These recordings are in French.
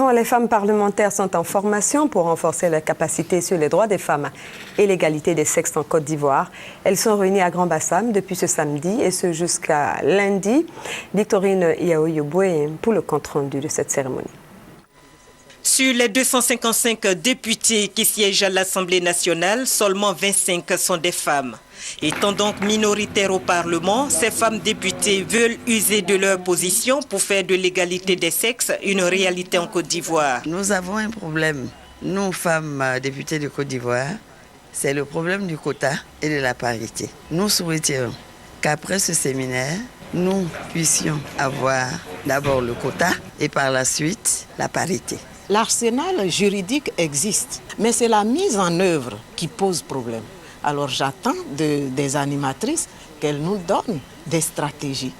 Dorénavant, les femmes parlementaires sont en formation pour renforcer leur capacité sur les droits des femmes et l'égalité des sexes en Côte d'Ivoire. Elles sont réunies à Grand-Bassam depuis ce samedi et ce jusqu'à lundi. Victorine Yaoyoboué pour le compte-rendu de cette cérémonie. Sur les 255 députés qui siègent à l'Assemblée nationale, seulement 25 sont des femmes. Étant donc minoritaires au Parlement, ces femmes députées veulent user de leur position pour faire de l'égalité des sexes une réalité en Côte d'Ivoire. Nous avons un problème, nous femmes députées de Côte d'Ivoire, c'est le problème du quota et de la parité. Nous souhaiterions qu'après ce séminaire, nous puissions avoir d'abord le quota et par la suite la parité. L'arsenal juridique existe, mais c'est la mise en œuvre qui pose problème. Alors j'attends des animatrices qu'elles nous donnent des stratégies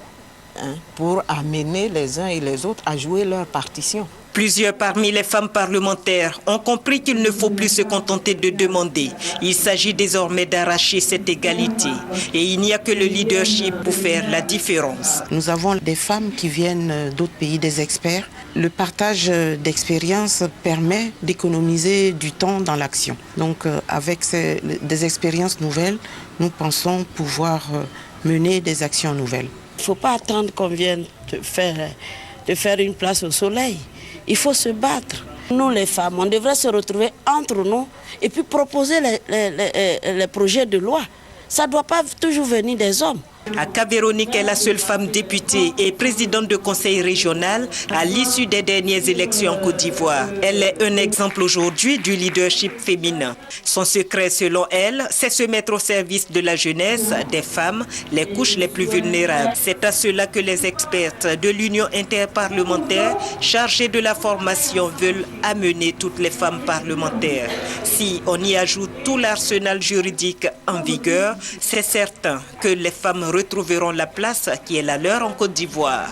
pour amener les uns et les autres à jouer leur partition. Plusieurs parmi les femmes parlementaires ont compris qu'il ne faut plus se contenter de demander. Il s'agit désormais d'arracher cette égalité. Et il n'y a que le leadership pour faire la différence. Nous avons des femmes qui viennent d'autres pays, des experts. Le partage d'expériences permet d'économiser du temps dans l'action. Donc avec des expériences nouvelles, nous pensons pouvoir mener des actions nouvelles. Il ne faut pas attendre qu'on vienne de faire une place au soleil. Il faut se battre. Nous, les femmes, on devrait se retrouver entre nous et puis proposer les projets de loi. Ça ne doit pas toujours venir des hommes. Aka Véronique est la seule femme députée et présidente de conseil régional à l'issue des dernières élections en Côte d'Ivoire. Elle est un exemple aujourd'hui du leadership féminin. Son secret, selon elle, c'est se mettre au service de la jeunesse, des femmes, les couches les plus vulnérables. C'est à cela que les expertes de l'Union interparlementaire chargée de la formation veulent amener toutes les femmes parlementaires. Si on y ajoute tout l'arsenal juridique en vigueur, c'est certain que les femmes retrouveront la place qui est la leur en Côte d'Ivoire.